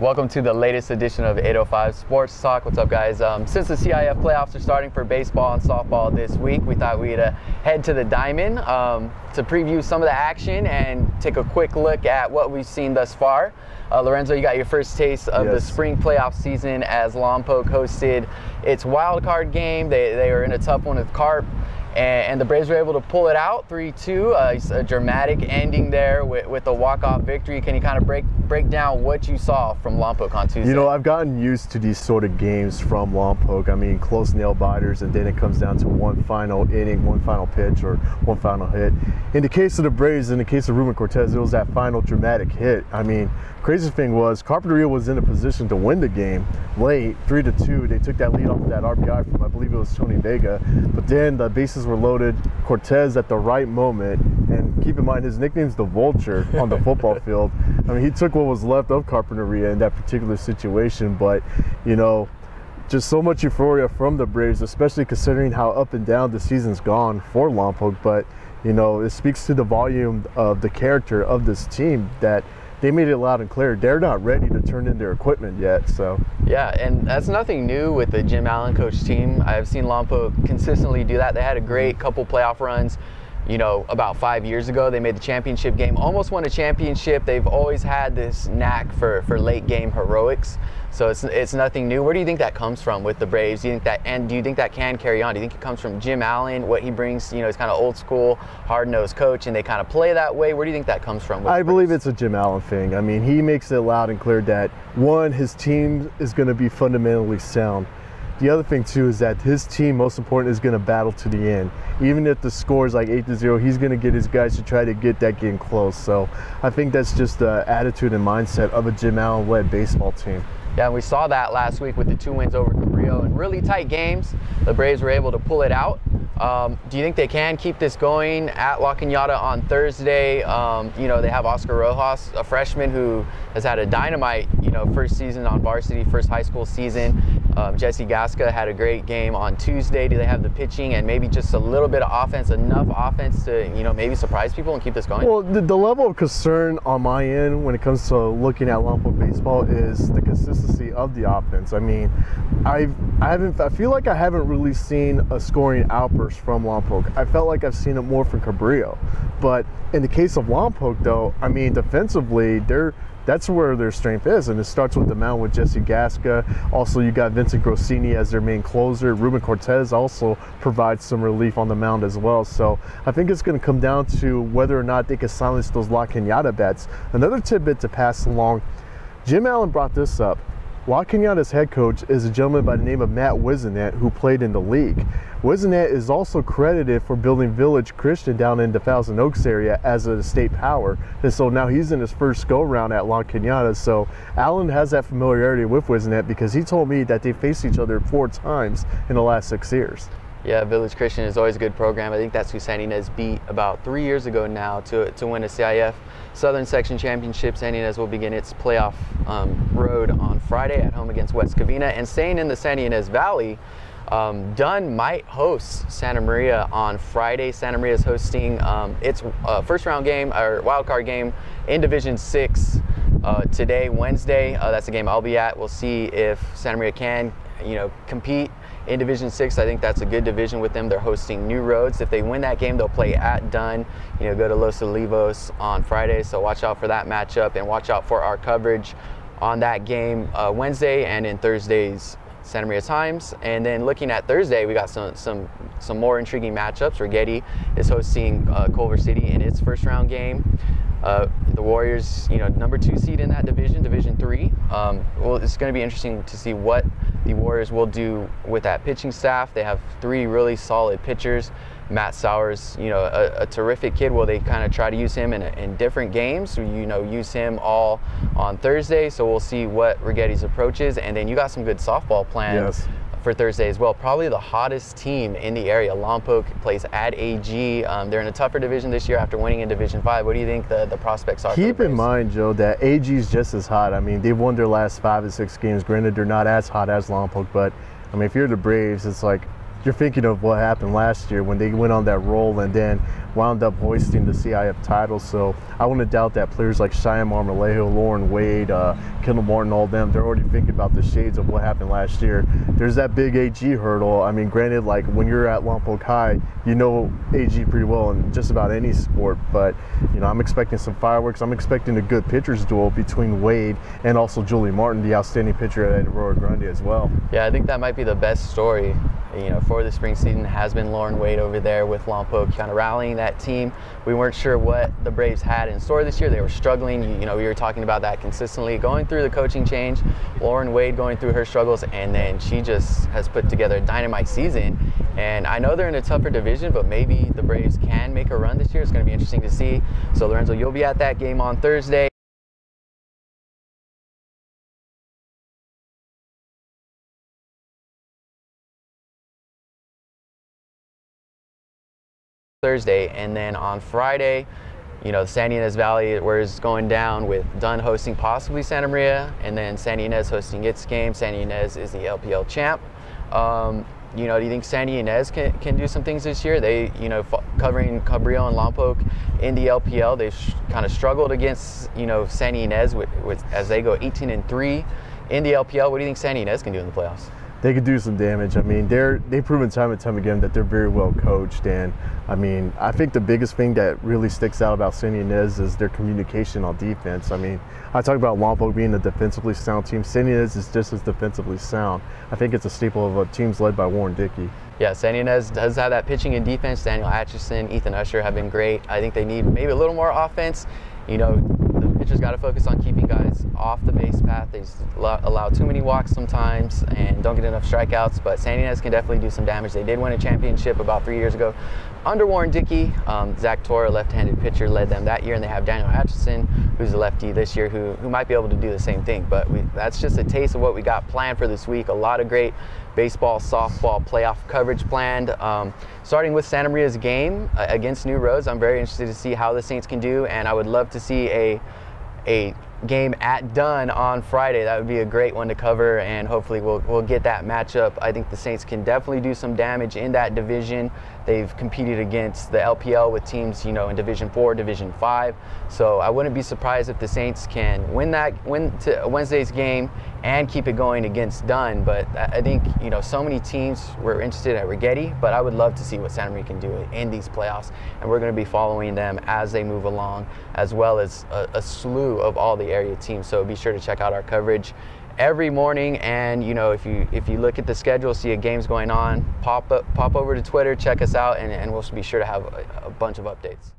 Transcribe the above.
Welcome to the latest edition of 805 Sports Talk. What's up, guys? Since the CIF playoffs are starting for baseball and softball this week, we thought we'd head to the Diamond to preview some of the action and take a quick look at what we've seen thus far. Lorenzo, you got your first taste of the spring playoff season as Lompoc hosted its wild card game. They were in a tough one with Carp, and the Braves were able to pull it out 3-2. A dramatic ending there with a walk-off victory. Can you kind of break down what you saw from Lompoc on Tuesday? You know, I've gotten used to these sort of games from Lompoc. I mean, close nail biters, and then it comes down to one final inning, one final pitch, or one final hit. In the case of the Braves, in the case of Ruben Cortez, it was that final dramatic hit. I mean, crazy thing was Carpinteria was in a position to win the game late, 3-2. They took that lead off of that RBI from, I believe it was Tony Vega. But then the bases were loaded. Cortez at the right moment, and keep in mind his nickname's the Vulture on the football field. I mean, he took what was left of Carpinteria in that particular situation. But, you know, just so much euphoria from the Braves, especially considering how up and down the season's gone for Lompoc. But, you know, it speaks to the volume of the character of this team that they made it loud and clear. They're not ready to turn in their equipment yet. So yeah, and that's nothing new with the Jim Allen coach team. I've seen Lompoc consistently do that. They had a great couple playoff runs. You know, about 5 years ago, they made the championship game, almost won a championship. They've always had this knack for late game heroics. So it's nothing new. Where do you think that comes from with the Braves? Do you think that can carry on? Do you think it comes from Jim Allen, what he brings? You know, he's kind of old school, hard-nosed coach, and they kind of play that way. Where do you think that comes from? I believe it's a Jim Allen thing. I mean, he makes it loud and clear that, one, his team is going to be fundamentally sound. The other thing, too, is that his team, most important, is going to battle to the end. Even if the score is like 8-0, he's going to get his guys to try to get that game close. So I think that's just the attitude and mindset of a Jim Allen-led baseball team. Yeah, and we saw that last week with the 2 wins over Cabrillo in really tight games. The Braves were able to pull it out. Do you think they can keep this going at La Cañada on Thursday? You know, they have Oscar Rojas, a freshman who has had a dynamite, you know, first season on varsity, first high school season. Jesse Gasca had a great game on Tuesday. Do they have the pitching and maybe just a little bit of offense, enough offense to, you know, maybe surprise people and keep this going? Well, the level of concern on my end when it comes to looking at Lompoc baseball is the consistency of the offense. I mean, I feel like I haven't really seen a scoring outburst from Lompoc. I felt like I've seen it more from Cabrillo. But in the case of Lompoc, though, I mean, defensively, that's where their strength is, and it starts with the mound with Jesse Gasca. Also, you got Vincent Grossini as their main closer. Ruben Cortez also provides some relief on the mound as well. So I think it's going to come down to whether or not they can silence those La Cañada bats. Another tidbit to pass along, Jim Allen brought this up. La Cañada's head coach is a gentleman by the name of Matt Wisenet, who played in the league. Wisenet is also credited for building Village Christian down in the Thousand Oaks area as a state power. And so now he's in his first go-round at La Cañada. So Allen has that familiarity with Wisenet because he told me that they faced each other 4 times in the last 6 years. Yeah, Village Christian is always a good program. I think that's who San Ynez beat about 3 years ago now to win a CIF Southern Section Championship. San Ynez will begin its playoff road on Friday at home against West Covina. And staying in the San Ynez Valley, Dunn might host Santa Maria on Friday. Santa Maria is hosting its first round game, or wild card game, in Division 6 today, Wednesday. That's the game I'll be at. We'll see if Santa Maria can, you know, compete in Division 6. I think that's a good division with them. They're hosting New Roads. If they win that game, they'll play at Dunn. You know, go to Los Olivos on Friday. So watch out for that matchup and watch out for our coverage on that game Wednesday and in Thursday's Santa Maria Times. And then looking at Thursday, we got some more intriguing matchups. Rigetti is hosting Culver City in its first round game. The Warriors, you know, number 2 seed in that division, Division 3. Well, it's going to be interesting to see what the Warriors will do with that pitching staff. They have 3 really solid pitchers. Matt Sowers, you know, a terrific kid. Will they kind of try to use him in different games? You know, use him all on Thursday. So we'll see what Rigetti's approach is. And then you got some good softball plans for Thursday as well. Probably the hottest team in the area. Lompoc plays at AG. They're in a tougher division this year after winning in Division 5. What do you think the prospects are? Keep in mind, Joe, that AG is just as hot. I mean, they've won their last 5 or 6 games. Granted, they're not as hot as Lompoc, but I mean, if you're the Braves, it's like you're thinking of what happened last year when they went on that roll, and then wound up hoisting the CIF title. So I wouldn't doubt that players like Cheyenne Marmolejo, Lauren Wade, Kendall Martin, all them, they're already thinking about the shades of what happened last year. There's that big AG hurdle. I mean, granted, like when you're at Lompoc High, you know AG pretty well in just about any sport, but you know, I'm expecting some fireworks. I'm expecting a good pitcher's duel between Wade and also Julie Martin, the outstanding pitcher at Aurora Grande as well. Yeah, I think that might be the best story, you know, for the spring season has been Lauren Wade over there with Lompoc, kind of rallying that team. We weren't sure what the Braves had in store this year. They were struggling. You know, we were talking about that consistently, going through the coaching change, Lauren Wade going through her struggles, and then she just has put together a dynamite season. And I know they're in a tougher division, but maybe the Braves can make a run this year. It's going to be interesting to see. So Lorenzo, you'll be at that game on Thursday. And then on Friday, you know, San Ynez Valley, where it's going down with Dunn hosting possibly Santa Maria, and then San Ynez hosting its game. San Ynez is the LPL champ. You know, do you think San Ynez can do some things this year? They, you know, covering Cabrillo and Lompoc in the LPL, they've kind of struggled against, you know, San Ynez as they go 18-3 in the LPL. What do you think San Ynez can do in the playoffs? They could do some damage. I mean, they've proven time and time again that they're very well coached. And I mean, I think the biggest thing that really sticks out about San Ynez is their communication on defense. I mean, I talk about Lompoc being a defensively sound team. San Ynez is just as defensively sound. I think it's a staple of teams led by Warren Dickey. Yeah, San Ynez does have that pitching and defense. Daniel Atchison, Ethan Usher have been great. I think they need maybe a little more offense. You know, the pitchers got to focus on keeping guys off the base path. They just allow too many walks sometimes and don't get enough strikeouts, but San Ynez can definitely do some damage. They did win a championship about 3 years ago under Warren Dickey. Zach Torre, left-handed pitcher, led them that year, and they have Daniel Atchison, who's a lefty this year, who might be able to do the same thing. But that's just a taste of what we got planned for this week. A lot of great baseball, softball playoff coverage planned. Starting with Santa Maria's game against New Roads, I'm very interested to see how the Saints can do, and I would love to see a game at Dunn on Friday. That would be a great one to cover, and hopefully we'll get that matchup. I think the Saints can definitely do some damage in that division. They've competed against the LPL with teams, you know, in Division 4, Division 5. So I wouldn't be surprised if the Saints can win Wednesday's game and keep it going against Dunn. But I think, you know, so many teams were interested at Rigetti, but I would love to see what Santa Maria can do in these playoffs. And we're going to be following them as they move along, as well as a slew of all the area teams. So be sure to check out our coverage every morning, and you know, if you look at the schedule, see a game's going on, pop over to Twitter, check us out, and we'll be sure to have a bunch of updates.